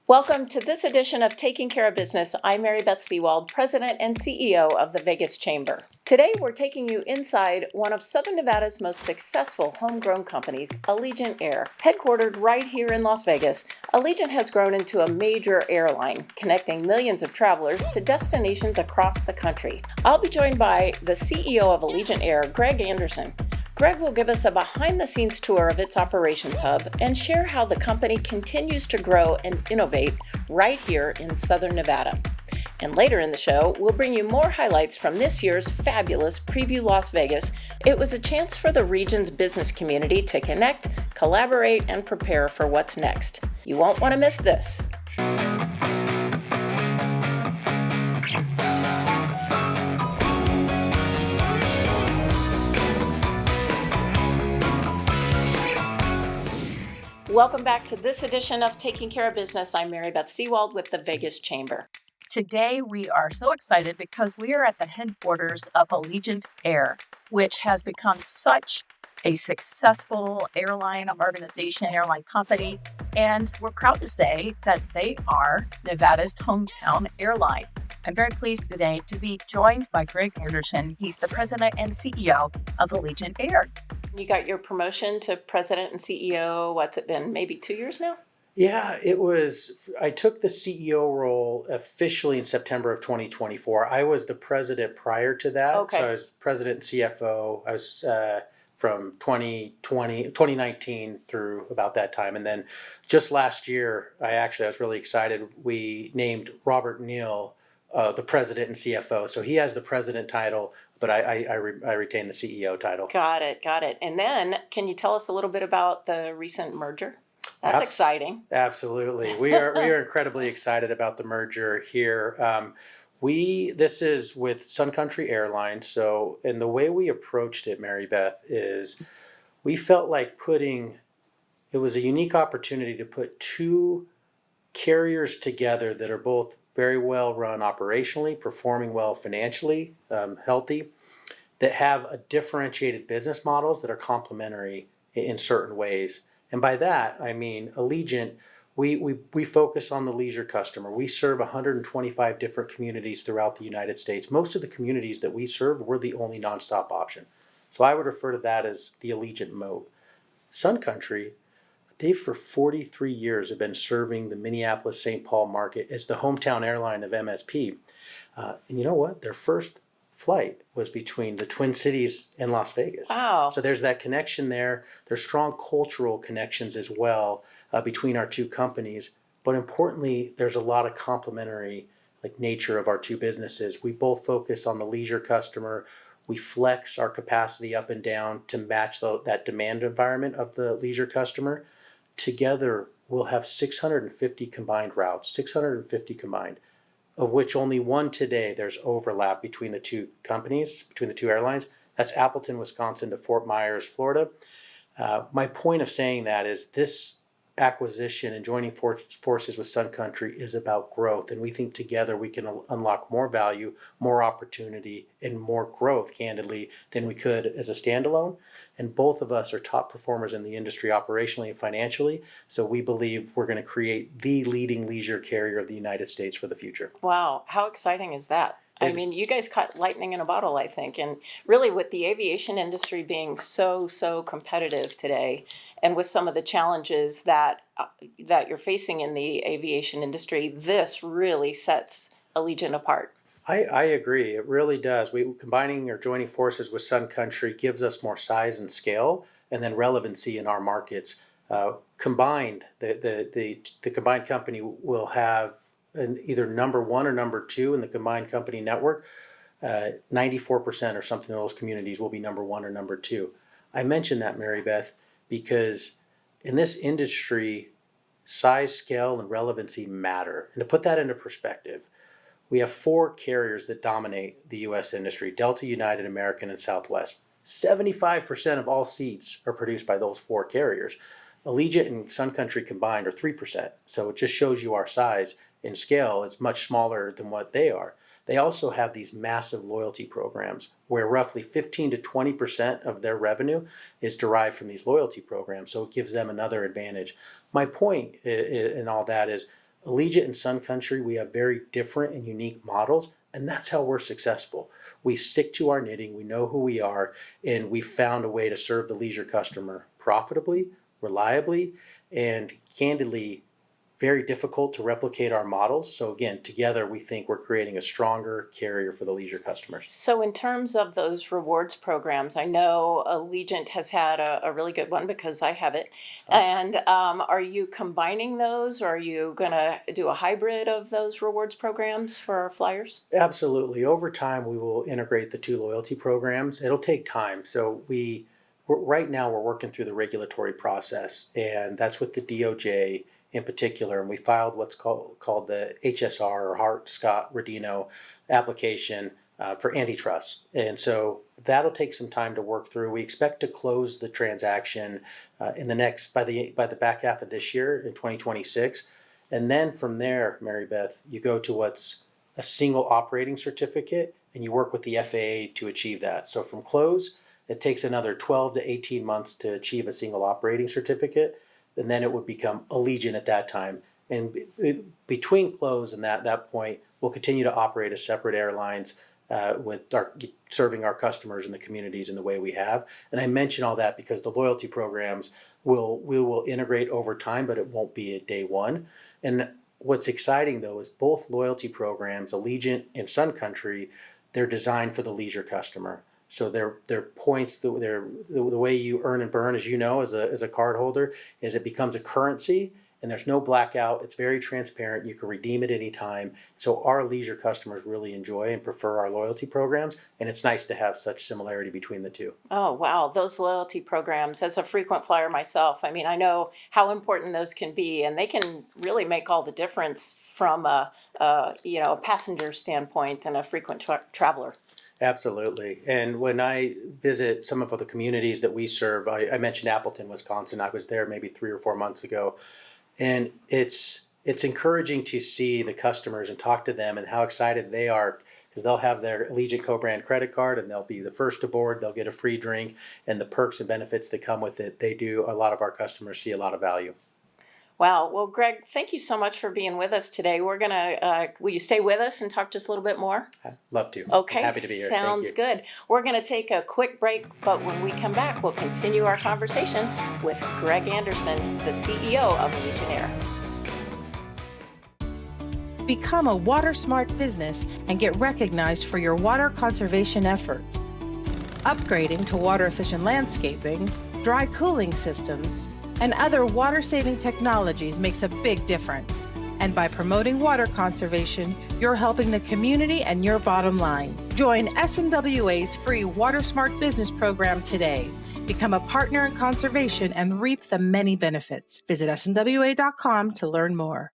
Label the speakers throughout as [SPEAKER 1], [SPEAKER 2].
[SPEAKER 1] Welcome to this edition of Taking Care of Business. I'm Mary Beth Sewald, President and CEO of the Vegas Chamber. Today, we're taking you inside one of Southern Nevada's most successful homegrown companies, Allegiant Air. Headquartered right here in Las Vegas, Allegiant has grown into a major airline, connecting millions of travelers to destinations across the country. I'll be joined by the CEO of Allegiant Air, Greg Anderson. Greg will give us a behind-the-scenes tour of its operations hub and share how the company continues to grow and innovate right here in Southern Nevada. And later in the show, we'll bring you more highlights from this year's fabulous Preview Las Vegas. It was a chance for the region's business community to connect, collaborate, and prepare for what's next. You won't want to miss this. Welcome back to this edition of Taking Care of Business. I'm Mary Beth Sewald with the Vegas Chamber. Today, we are so excited because we are at the headquarters of Allegiant Air, which has become such a successful airline organization, airline company, and we're proud to say that they are Nevada's hometown airline. I'm very pleased today to be joined by Greg Anderson. He's the President and CEO of Allegiant Air. You got your promotion to President and CEO, what's it been, maybe 2 years now?
[SPEAKER 2] Yeah, it was. I took the CEO role officially in September of 2024. I was the president prior to that.
[SPEAKER 1] Okay.
[SPEAKER 2] So I was president and CFO. I was from 2019 through about that time. And then just last year, I was really excited. We named Robert Neal the president and CFO. So he has the president title, but I retain the CEO title.
[SPEAKER 1] Got it. And then, can you tell us a little bit about the recent merger? That's exciting.
[SPEAKER 2] Absolutely. We are incredibly excited about the merger here. This is with Sun Country Airlines. So, and the way we approached it, Mary Beth, is we felt like it was a unique opportunity to put two carriers together that are both very well run operationally, performing well financially, healthy, that have a differentiated business models that are complementary in certain ways. And by that, I mean Allegiant, we focus on the leisure customer. We serve 125 different communities throughout the United States. Most of the communities that we serve, we're the only nonstop option. So I would refer to that as the Allegiant mode. Sun Country, they for 43 years have been serving the Minneapolis-St. Paul market as the hometown airline of MSP. And you know what? Their first flight was between the Twin Cities and Las Vegas.
[SPEAKER 1] Wow.
[SPEAKER 2] So there's that connection there. There's strong cultural connections as well between our two companies. But importantly, there's a lot of complementary nature of our two businesses. We both focus on the leisure customer. We flex our capacity up and down to match that demand environment of the leisure customer. Together, we'll have 650 combined routes, 650 combined, of which only one today there's overlap between the two companies, between the two airlines. That's Appleton, Wisconsin to Fort Myers, Florida. My point of saying that is this acquisition and joining forces with Sun Country is about growth. And we think together we can unlock more value, more opportunity, and more growth, candidly, than we could as a standalone. And both of us are top performers in the industry operationally and financially. So we believe we're going to create the leading leisure carrier of the United States for the future.
[SPEAKER 1] Wow. How exciting is that? I mean, you guys caught lightning in a bottle, I think. And really, with the aviation industry being so competitive today, and with some of the challenges that you're facing in the aviation industry, this really sets Allegiant apart.
[SPEAKER 2] I agree. It really does. Combining or joining forces with Sun Country gives us more size and scale, and then relevancy in our markets. Combined, the combined company will have either number one or number two in the combined company network. 94% or something of those communities will be number one or number two. I mentioned that, Mary Beth, because in this industry, size, scale, and relevancy matter. And to put that into perspective, we have four carriers that dominate the U.S. industry: Delta, United, American, and Southwest. 75% of all seats are produced by those four carriers. Allegiant and Sun Country combined are 3%. So it just shows you our size and scale. It's much smaller than what they are. They also have these massive loyalty programs where roughly 15 to 20% of their revenue is derived from these loyalty programs. So it gives them another advantage. My point in all that is Allegiant and Sun Country, we have very different and unique models, and that's how we're successful. We stick to our knitting, we know who we are, and we found a way to serve the leisure customer profitably, reliably, and candidly, very difficult to replicate our models. So again, together we think we're creating a stronger carrier for the leisure customers.
[SPEAKER 1] So in terms of those rewards programs, I know Allegiant has had a really good one because I have it. And are you combining those, or are you going to do a hybrid of those rewards programs for our flyers?
[SPEAKER 2] Absolutely. Over time, we will integrate the two loyalty programs. It'll take time. So right now we're working through the regulatory process, and that's with the DOJ in particular, and we filed what's called the HSR, or Hart-Scott-Rodino application for antitrust. And so that'll take some time to work through. We expect to close the transaction in by the back half of this year in 2026. And then from there, Mary Beth, you go to what's a single operating certificate, and you work with the FAA to achieve that. So from close, it takes another 12 to 18 months to achieve a single operating certificate, and then it would become Allegiant at that time. And between close and that point, we'll continue to operate as separate airlines serving our customers in the communities in the way we have. And I mention all that because the loyalty programs we will integrate over time, but it won't be at day one. And what's exciting though is both loyalty programs, Allegiant and Sun Country, they're designed for the leisure customer. So their points, the way you earn and burn, as you know, as a card holder, is it becomes a currency, and there's no blackout. It's very transparent. You can redeem it anytime. So our leisure customers really enjoy and prefer our loyalty programs, and it's nice to have such similarity between the two.
[SPEAKER 1] Oh, wow. Those loyalty programs, as a frequent flyer myself, I mean, I know how important those can be, and they can really make all the difference from a passenger standpoint and a frequent traveler.
[SPEAKER 2] Absolutely. And when I visit some of the communities that we serve, I mentioned Appleton, Wisconsin. I was there maybe 3 or 4 months ago. And it's encouraging to see the customers and talk to them and how excited they are, because they'll have their Allegiant co-brand credit card and they'll be the first aboard. They'll get a free drink, and the perks and benefits that come with it. A lot of our customers see a lot of value.
[SPEAKER 1] Wow. Well, Greg, thank you so much for being with us today. We're going to, will you stay with us and talk just a little bit more?
[SPEAKER 2] I'd love to.
[SPEAKER 1] Okay.
[SPEAKER 2] Happy to be here.
[SPEAKER 1] Sounds good. We're going to take a quick break, but when we come back, we'll continue our conversation with Greg Anderson, the CEO of Allegiant Air.
[SPEAKER 3] Become a water smart business and get recognized for your water conservation efforts. Upgrading to water efficient landscaping, dry cooling systems, and other water-saving technologies makes a big difference. And by promoting water conservation, you're helping the community and your bottom line. Join SNWA's free Water Smart Business program today. Become a partner in conservation and reap the many benefits. Visit snwa.com to learn more.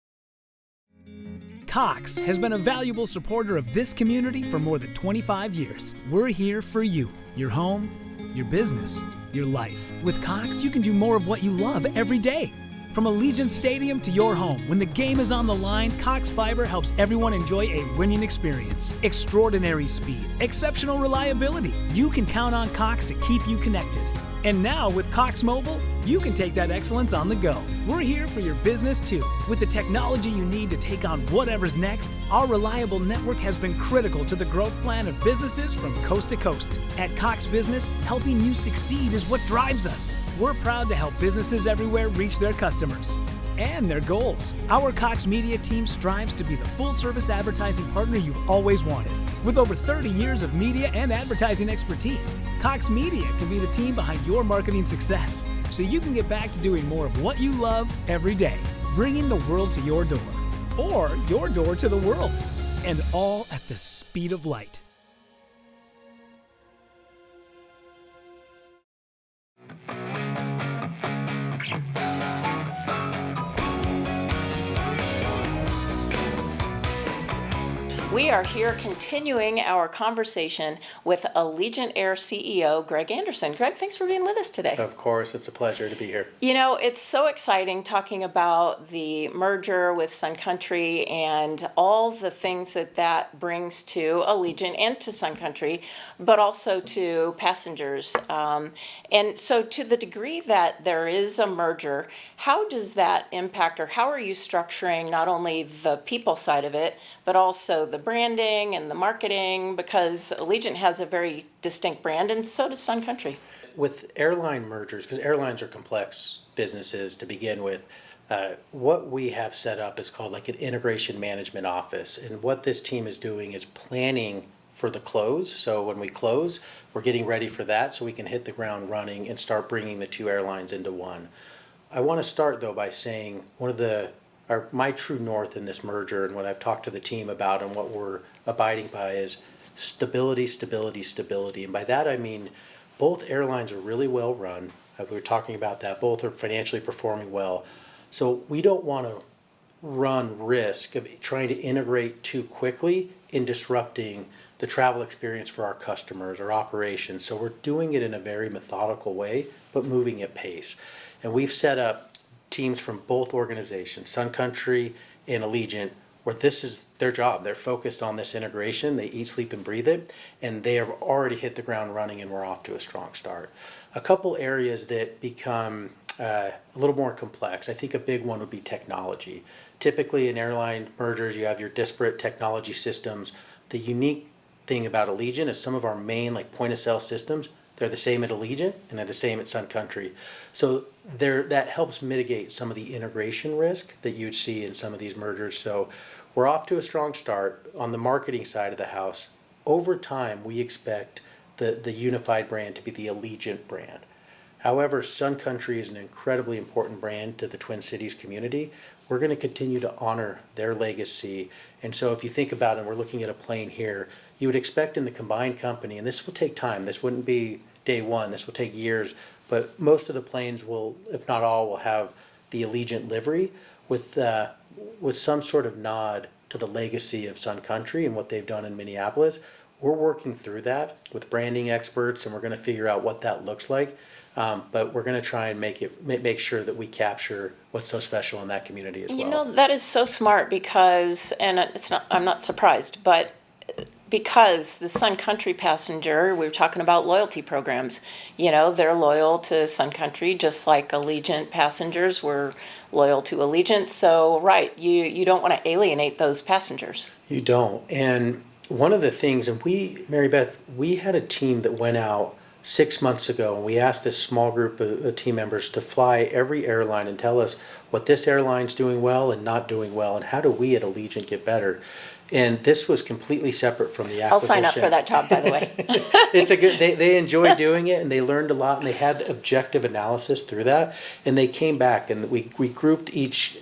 [SPEAKER 4] Cox has been a valuable supporter of this community for more than 25 years. We're here for you, your home, your business, your life. With Cox, you can do more of what you love every day. From Allegiant Stadium to your home, when the game is on the line, Cox Fiber helps everyone enjoy a winning experience. Extraordinary speed, exceptional reliability. You can count on Cox to keep you connected. And now with Cox Mobile, you can take that excellence on the go. We're here for your business too. With the technology you need to take on whatever's next, our reliable network has been critical to the growth plan of businesses from coast to coast. At Cox Business, helping you succeed is what drives us. We're proud to help businesses everywhere reach their customers and their goals. Our Cox Media team strives to be the full-service advertising partner you've always wanted. With over 30 years of media and advertising expertise, Cox Media can be the team behind your marketing success, so you can get back to doing more of what you love every day, bringing the world to your door, or your door to the world, and all at the speed of light.
[SPEAKER 1] We are here continuing our conversation with Allegiant Air CEO Greg Anderson. Greg, thanks for being with us today.
[SPEAKER 2] Of course, it's a pleasure to be here.
[SPEAKER 1] You know, it's so exciting talking about the merger with Sun Country and all the things that that brings to Allegiant and to Sun Country, but also to passengers. And so to the degree that there is a merger, how does that impact, or how are you structuring not only the people side of it, but also the branding and the marketing? Because Allegiant has a very distinct brand, and so does Sun Country.
[SPEAKER 2] With airline mergers, because airlines are complex businesses to begin with, what we have set up is called like an integration management office. And what this team is doing is planning for the close. So when we close, we're getting ready for that so we can hit the ground running and start bringing the two airlines into one. I want to start though by saying my true north in this merger, and what I've talked to the team about and what we're abiding by, is stability, stability, stability. And by that I mean both airlines are really well run. We were talking about that. Both are financially performing well. So we don't want to run risk of trying to integrate too quickly in disrupting the travel experience for our customers or operations. So we're doing it in a very methodical way, but moving at pace. And we've set up teams from both organizations, Sun Country and Allegiant, where this is their job. They're focused on this integration. They eat, sleep, and breathe it, and they have already hit the ground running, and we're off to a strong start. A couple areas that become a little more complex. I think a big one would be technology. Typically in airline mergers, you have your disparate technology systems. The unique thing about Allegiant is some of our main point of sale systems, they're the same at Allegiant and they're the same at Sun Country. So that helps mitigate some of the integration risk that you'd see in some of these mergers. So we're off to a strong start on the marketing side of the house. Over time, we expect the unified brand to be the Allegiant brand. However, Sun Country is an incredibly important brand to the Twin Cities community. We're going to continue to honor their legacy. And so if you think about it, and we're looking at a plane here, you would expect in the combined company, and this will take time, this wouldn't be day one, this will take years, but most of the planes will, if not all, will have the Allegiant livery with some sort of nod to the legacy of Sun Country and what they've done in Minneapolis. We're working through that with branding experts, and we're going to figure out what that looks like. But we're going to try and make sure that we capture what's so special in that community as well.
[SPEAKER 1] You know, that is so smart because, and I'm not surprised, but because the Sun Country passenger, we were talking about loyalty programs, they're loyal to Sun Country just like Allegiant passengers were loyal to Allegiant. So, right, you don't want to alienate those passengers.
[SPEAKER 2] You don't. And one of the things, and Mary Beth, we had a team that went out 6 months ago, and we asked this small group of team members to fly every airline and tell us what this airline's doing well and not doing well, and how do we at Allegiant get better. And this was completely separate from the acquisition.
[SPEAKER 1] I'll sign up for that job, by the way.
[SPEAKER 2] It's a good. They enjoyed doing it, and they learned a lot, and they had objective analysis through that. And they came back, and we grouped each,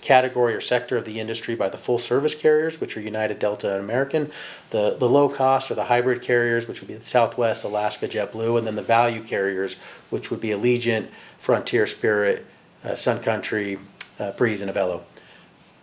[SPEAKER 2] category or sector of the industry by the full service carriers, which are United, Delta, and American, the low cost or the hybrid carriers, which would be Southwest, Alaska, JetBlue, and then the value carriers, which would be Allegiant, Frontier, Spirit, Sun Country, Breeze, and Avelo.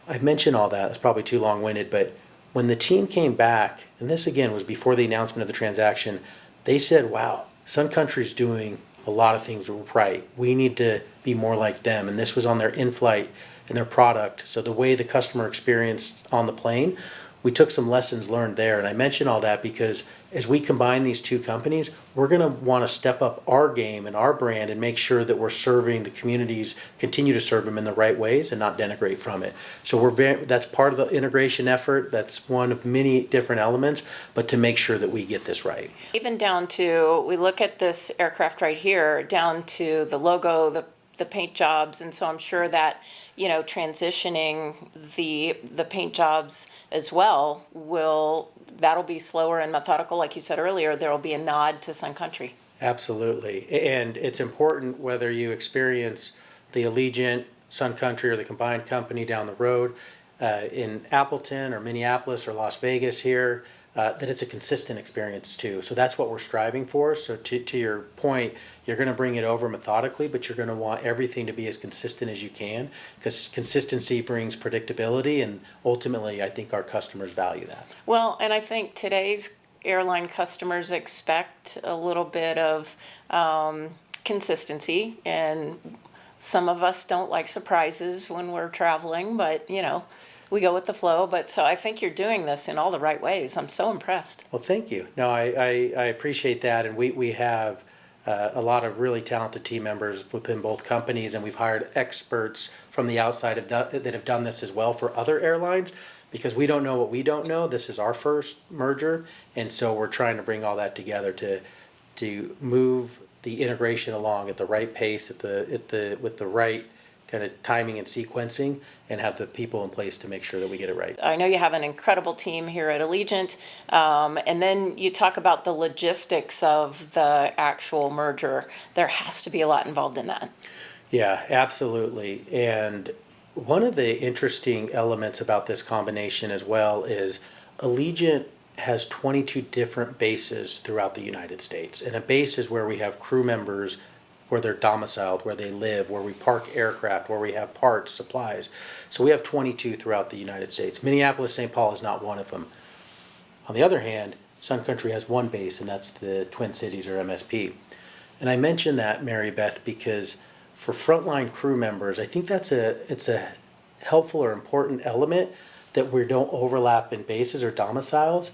[SPEAKER 2] I mentioned all that, it's probably too long-winded, but when the team came back, and this again was before the announcement of the transaction, they said, wow, Sun Country's doing a lot of things right. We need to be more like them. And this was on their in-flight and their product. So the way the customer experienced on the plane, we took some lessons learned there. And I mention all that because as we combine these two companies, we're going to want to step up our game and our brand and make sure that we're serving the communities, continue to serve them in the right ways and not denigrate from it. So that's part of the integration effort. That's one of many different elements, but to make sure that we get this right.
[SPEAKER 1] Even down to, we look at this aircraft right here, down to the logo, the paint jobs, and so I'm sure that transitioning the paint jobs as well that'll be slower and methodical. Like you said earlier, there will be a nod to Sun Country.
[SPEAKER 2] Absolutely. And it's important whether you experience the Allegiant, Sun Country, or the combined company down the road in Appleton or Minneapolis or Las Vegas here. that it's a consistent experience too. So that's what we're striving for. So to your point, you're going to bring it over methodically, but you're going to want everything to be as consistent as you can, because consistency brings predictability, and ultimately I think our customers value that.
[SPEAKER 1] Well, and I think today's airline customers expect a little bit of consistency, and some of us don't like surprises when we're traveling, but we go with the flow. But so I think you're doing this in all the right ways. I'm so impressed.
[SPEAKER 2] Well, thank you. No, I appreciate that, and we have a lot of really talented team members within both companies, and we've hired experts from the outside that have done this as well for other airlines, because we don't know what we don't know. This is our first merger, and so we're trying to bring all that together to move the integration along at the right pace, with the right kind of timing and sequencing, and have the people in place to make sure that we get it right.
[SPEAKER 1] I know you have an incredible team here at Allegiant, and then you talk about the logistics of the actual merger. There has to be a lot involved in that.
[SPEAKER 2] Yeah, absolutely. And one of the interesting elements about this combination as well is Allegiant has 22 different bases throughout the United States. And a base is where we have crew members, where they're domiciled, where they live, where we park aircraft, where we have parts, supplies. So we have 22 throughout the United States. Minneapolis, St. Paul is not one of them. On the other hand, Sun Country has one base, and that's the Twin Cities, or MSP. And I mention that, Mary Beth, because for frontline crew members, I think it's a helpful or important element that we don't overlap in bases or domiciles.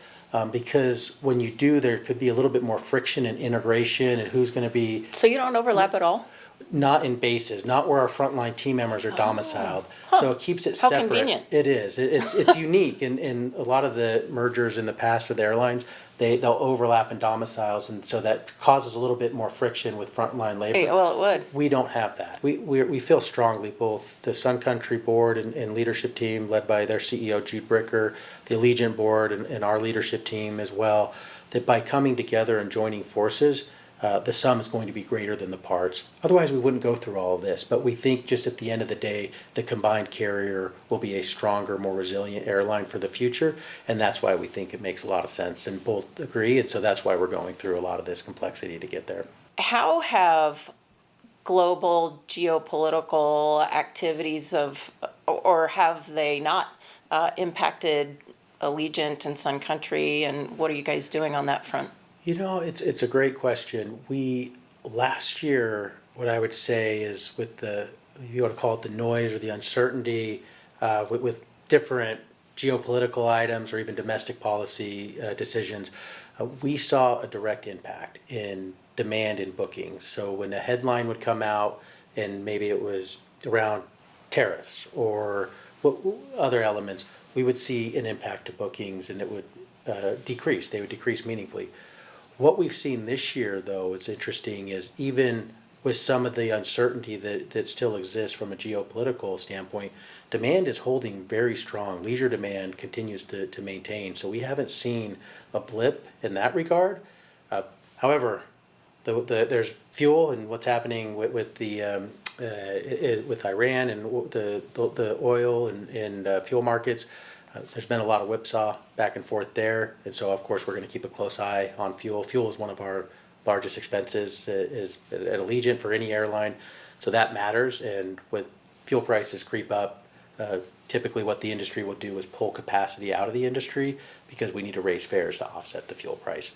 [SPEAKER 2] Because when you do, there could be a little bit more friction and integration, and who's going to be.
[SPEAKER 1] So you don't overlap at all?
[SPEAKER 2] Not in bases, not where our frontline team members are domiciled. So it keeps it
[SPEAKER 1] How
[SPEAKER 2] separate.
[SPEAKER 1] convenient.
[SPEAKER 2] It is. It's unique. In a lot of the mergers in the past with airlines, they'll overlap in domiciles, and so that causes a little bit more friction with frontline labor.
[SPEAKER 1] Hey, well, it would.
[SPEAKER 2] We don't have that. We feel strongly, both the Sun Country board and leadership team led by their CEO Jude Bricker, the Allegiant board and our leadership team as well, that by coming together and joining forces, the sum is going to be greater than the parts. Otherwise, we wouldn't go through all of this. But we think just at the end of the day, the combined carrier will be a stronger, more resilient airline for the future. And that's why we think it makes a lot of sense, and both agree. And so that's why we're going through a lot of this complexity to get there.
[SPEAKER 1] How have global geopolitical activities or have they not impacted Allegiant and Sun Country, and what are you guys doing on that front?
[SPEAKER 2] It's a great question. Last year, what I would say is, with you want to call it the noise or the uncertainty, with different geopolitical items or even domestic policy decisions, we saw a direct impact in demand and bookings. So when a headline would come out, and maybe it was around tariffs or other elements, we would see an impact to bookings, and it would decrease. They would decrease meaningfully. What we've seen this year, though, what's interesting is, even with some of the uncertainty that still exists from a geopolitical standpoint, demand is holding very strong. Leisure demand continues to maintain. So we haven't seen a blip in that regard. However, there's fuel and what's happening with Iran and the oil and fuel markets. There's been a lot of whipsaw back and forth there, and so of course we're going to keep a close eye on fuel. Fuel is one of our largest expenses is at Allegiant for any airline, so that matters. And with fuel prices creep up, typically what the industry will do is pull capacity out of the industry, because we need to raise fares to offset the fuel price.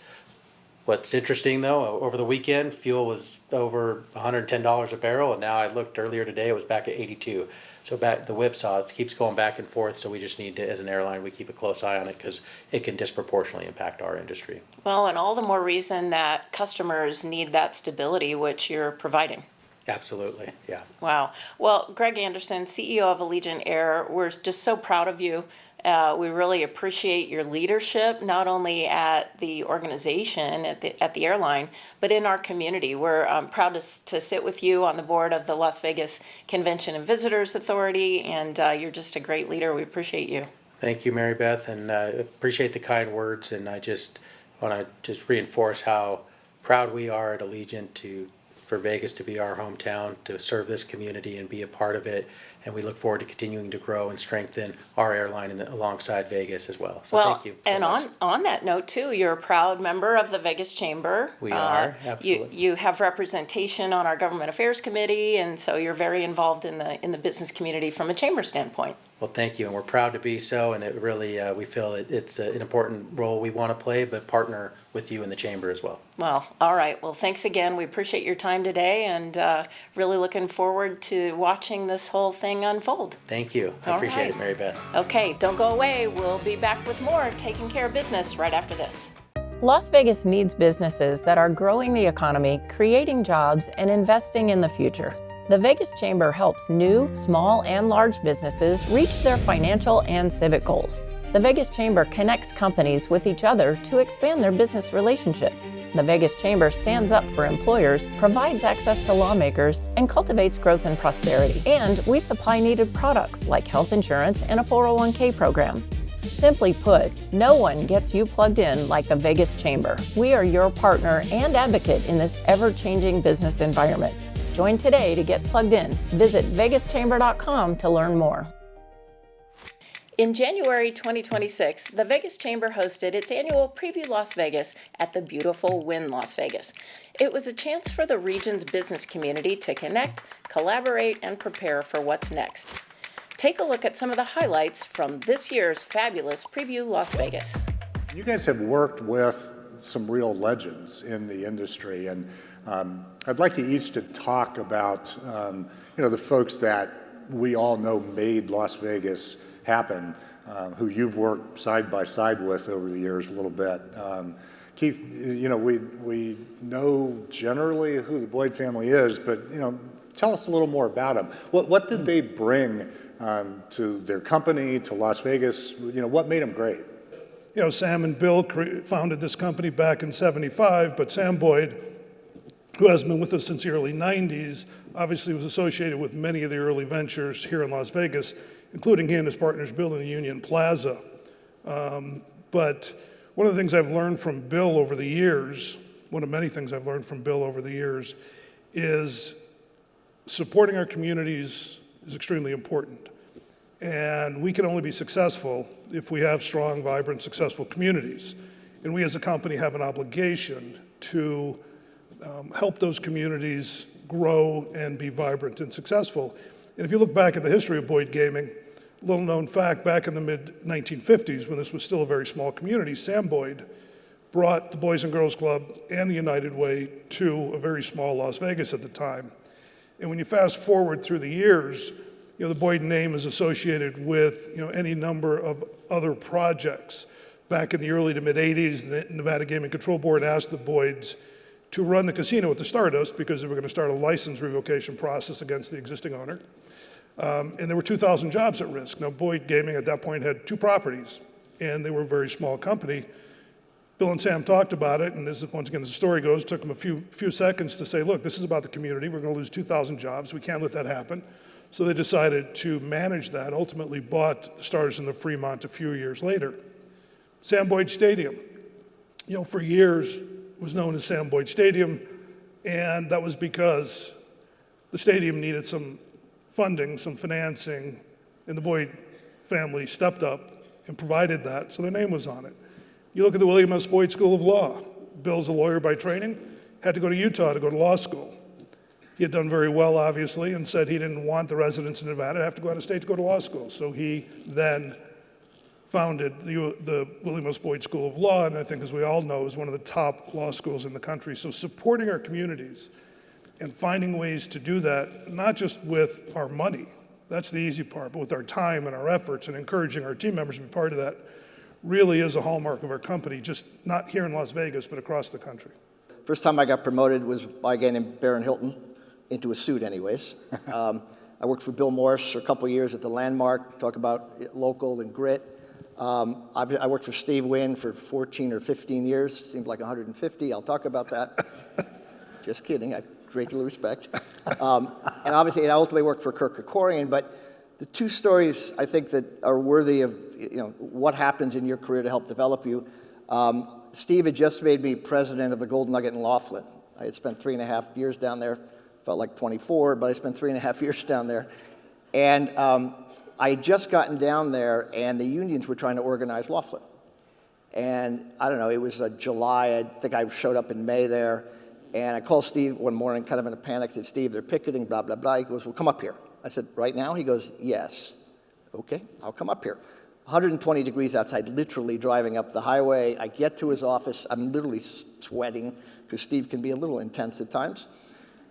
[SPEAKER 2] What's interesting, though, over the weekend, fuel was over $110 a barrel, and now I looked earlier today, it was back at 82. So back the whipsaw, it keeps going back and forth. So we just need to, as an airline, we keep a close eye on it, because it can disproportionately impact our industry.
[SPEAKER 1] Well, and all the more reason that customers need that stability, which you're providing.
[SPEAKER 2] Absolutely, yeah.
[SPEAKER 1] Wow. Well, Greg Anderson, CEO of Allegiant Air, we're just so proud of you. We really appreciate your leadership, not only at the organization, at the airline, but in our community. We're proud to sit with you on the board of the Las Vegas Convention and Visitors Authority, and you're just a great leader. We appreciate you.
[SPEAKER 2] Thank you, Mary Beth, and appreciate the kind words. And I just want to reinforce how proud we are at Allegiant for Vegas to be our hometown, to serve this community and be a part of it, and we look forward to continuing to grow and strengthen our airline alongside Vegas as well. So
[SPEAKER 1] Well,
[SPEAKER 2] thank you so
[SPEAKER 1] and
[SPEAKER 2] much.
[SPEAKER 1] on that note too, you're a proud member of the Vegas Chamber.
[SPEAKER 2] We are, absolutely.
[SPEAKER 1] You have representation on our Government Affairs Committee, and so you're very involved in the business community from a chamber standpoint.
[SPEAKER 2] Well, thank you, and we're proud to be so, and it really, we feel it's an important role we want to play, but partner with you in the chamber as well.
[SPEAKER 1] Well, all right. Well, thanks again. We appreciate your time today, and really looking forward to watching this whole thing unfold.
[SPEAKER 2] Thank you. I
[SPEAKER 1] All
[SPEAKER 2] appreciate
[SPEAKER 1] right.
[SPEAKER 2] it, Mary Beth.
[SPEAKER 1] Okay, don't go away. We'll be back with more Taking Care of Business right after this. Las Vegas needs businesses that are growing the economy, creating jobs, and investing in the future. The Vegas Chamber helps new, small, and large businesses reach their financial and civic goals. The Vegas Chamber connects companies with each other to expand their business relationship. The Vegas Chamber stands up for employers, provides access to lawmakers, and cultivates growth and prosperity. And we supply needed products like health insurance and a 401k program. Simply put, no one gets you plugged in like the Vegas Chamber. We are your partner and advocate in this ever-changing business environment. Join today to get plugged in. Visit vegaschamber.com to learn more. In January 2026, the Vegas Chamber hosted its annual Preview Las Vegas at the beautiful Wynn Las Vegas. It was a chance for the region's business community to connect, collaborate, and prepare for what's next. Take a look at some of the highlights from this year's fabulous Preview Las Vegas.
[SPEAKER 5] You guys have worked with some real legends in the industry, and I'd like you each to talk about the folks that we all know made Las Vegas happen, who you've worked side by side with over the years a little bit. Keith, we know generally who the Boyd family is, but tell us a little more about them. What did they bring to their company, to Las Vegas? What made them great?
[SPEAKER 6] Sam and Bill founded this company back in '75, but Sam Boyd, who has been with us since the early '90s, obviously was associated with many of the early ventures here in Las Vegas, including he and his partners building the Union Plaza. But one of the things I've learned from Bill over the years, one of many things I've learned from Bill over the years, is supporting our communities is extremely important. And we can only be successful if we have strong, vibrant, successful communities. And we as a company have an obligation to help those communities grow and be vibrant and successful. And if you look back at the history of Boyd Gaming, little known fact, back in the mid-1950s, when this was still a very small community, Sam Boyd brought the Boys and Girls Club and the United Way to a very small Las Vegas at the time. And when you fast forward through the years, the Boyd name is associated with any number of other projects. Back in the early to mid-'80s, the Nevada Gaming Control Board asked the Boyds to run the casino at the Stardust because they were going to start a license revocation process against the existing owner. And there were 2,000 jobs at risk. Now, Boyd Gaming at that point had 2 properties, and they were a very small company. Bill and Sam talked about it, and once again, as the story goes, it took them a few seconds to say, look, this is about the community. We're going to lose 2,000 jobs. We can't let that happen. So they decided to manage that, ultimately bought the Stardust and the Fremont a few years later. Sam Boyd Stadium, for years was known as Sam Boyd Stadium, and that was because the stadium needed some funding, some financing, and the Boyd family stepped up and provided that, so their name was on it. You look at the William S. Boyd School of Law. Bill's a lawyer by training, had to go to Utah to go to law school. He had done very well, obviously, and said he didn't want the residents in Nevada to have to go out of state to go to law school. So he then founded the William S. Boyd School of Law, and I think, as we all know, is one of the top law schools in the country. So supporting our communities and finding ways to do that, not just with our money, that's the easy part, but with our time and our efforts and encouraging our team members to be part of that, really is a hallmark of our company, just not here in Las Vegas, but across the country.
[SPEAKER 7] First time I got promoted was by a guy named Baron Hilton, into a suit anyways. I worked for Bill Morris for a couple of years at the Landmark, talk about local and grit. I worked for Steve Wynn for 14 or 15 years, seemed like 150, I'll talk about that. Just kidding, I greatly respect. And obviously I ultimately worked for Kirk Kerkorian, but the 2 stories I think that are worthy of what happens in your career to help develop you. Steve had just made me president of the Golden Nugget in Laughlin. I had spent 3.5 years down there, felt like 24, but I spent 3.5 years down there. And I had just gotten down there, and the unions were trying to organize Laughlin. And I don't know, it was July, I think I showed up in May there, and I called Steve one morning, kind of in a panic, said, Steve, they're picketing, blah, blah, blah. He goes, well, come up here. I said, right now? He goes, yes. Okay, I'll come up here. 120 degrees outside, literally driving up the highway. I get to his office, I'm literally sweating, because Steve can be a little intense at times.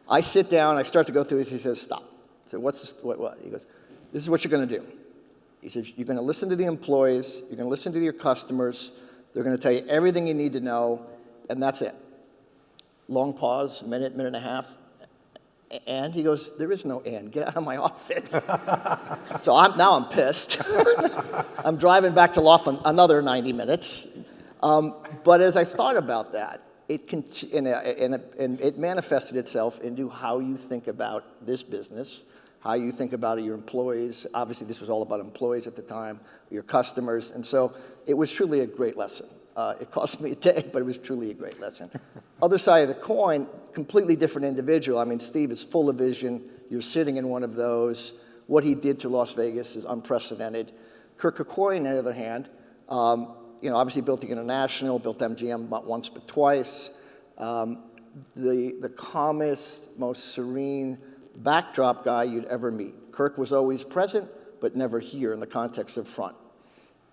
[SPEAKER 7] I sit down, I start to go through this, he says, stop. I said, what's this, what? He goes, this is what you're gonna do. He says, you're gonna listen to the employees, you're gonna listen to your customers, they're gonna tell you everything you need to know, and that's it. Long pause, minute and a half, and he goes, there is no and, get out of my office. So now I'm pissed. I'm driving back to Laughlin another 90 minutes. But as I thought about that, it manifested itself into how you think about this business, how you think about your employees. Obviously, this was all about employees at the time, your customers, and so it was truly a great lesson. It cost me a day, but it was truly a great lesson. Other side of the coin, completely different individual. I mean, Steve is full of vision. You're sitting in one of those. What he did to Las Vegas is unprecedented. Kirk Kerkorian, on the other hand, obviously built the International, built MGM about once but twice. The calmest, most serene backdrop guy you'd ever meet. Kirk was always present, but never here in the context of front.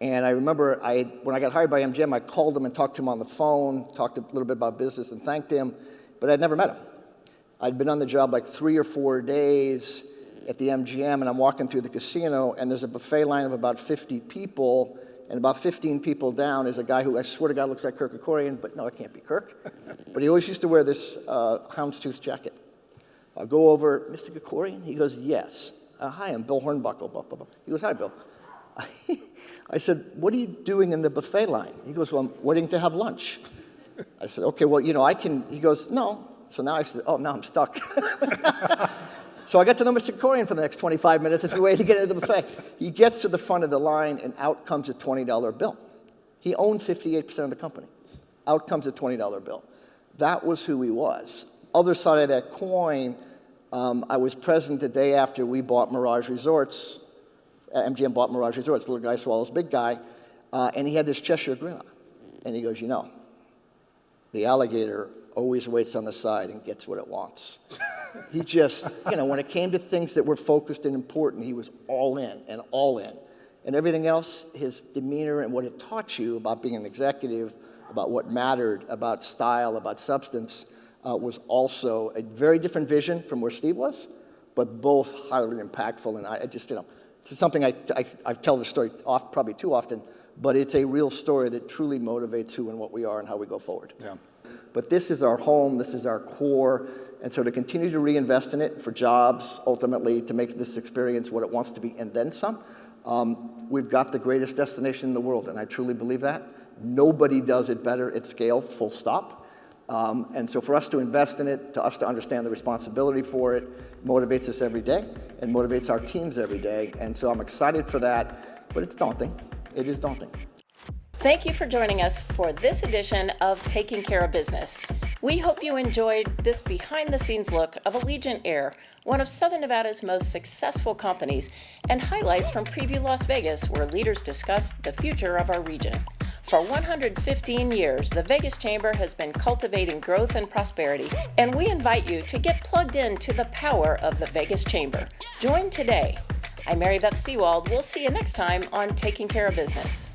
[SPEAKER 7] And I remember when I got hired by MGM, I called him and talked to him on the phone, talked a little bit about business and thanked him, but I'd never met him. I'd been on the job like 3 or 4 days at the MGM, and I'm walking through the casino, and there's a buffet line of about 50 people, and about 15 people down is a guy who I swear to God looks like Kirk Kerkorian, but no, it can't be Kirk. But he always used to wear this houndstooth jacket. I'll go over, Mr. Kerkorian? He goes, yes. Hi, I'm Bill Hornbuckle. Blah, blah, blah. He goes, hi, Bill. I said, what are you doing in the buffet line? He goes, well, I'm waiting to have lunch. I said, okay, well, I can. He goes, no. So now I said, oh, now I'm stuck. So I got to know Mr. Kerkorian for the next 25 minutes as we waited to get into the buffet. He gets to the front of the line, and out comes a $20 bill. He owned 58% of the company. Out comes a $20 bill. That was who he was. Other side of that coin, I was present the day after we bought Mirage Resorts. MGM bought Mirage Resorts, little guy swallows big guy, and he had this Cheshire grin on. And he goes, the alligator always waits on the side and gets what it wants. He just, when it came to things that were focused and important, he was all in and all in. And everything else, his demeanor and what it taught you about being an executive, about what mattered, about style, about substance, was also a very different vision from where Steve was, but both highly impactful. And I just, it's something I tell the story probably too often, but it's a real story that truly motivates who and what we are and how we go forward.
[SPEAKER 5] Yeah.
[SPEAKER 7] But this is our home, this is our core, and so to continue to reinvest in it for jobs, ultimately, to make this experience what it wants to be, and then some, we've got the greatest destination in the world, and I truly believe that. Nobody does it better at scale, full stop. And so for us to invest in it, to us to understand the responsibility for it, motivates us every day, and motivates our teams every day. And so I'm excited for that, but it's daunting. It is daunting.
[SPEAKER 1] Thank you for joining us for this edition of Taking Care of Business. We hope you enjoyed this behind-the-scenes look of Allegiant Air, one of Southern Nevada's most successful companies, and highlights from Preview Las Vegas, where leaders discussed the future of our region. For 115 years, the Vegas Chamber has been cultivating growth and prosperity, and we invite you to get plugged into the power of the Vegas Chamber. Join today. I'm Mary Beth Sewald. We'll see you next time on Taking Care of Business.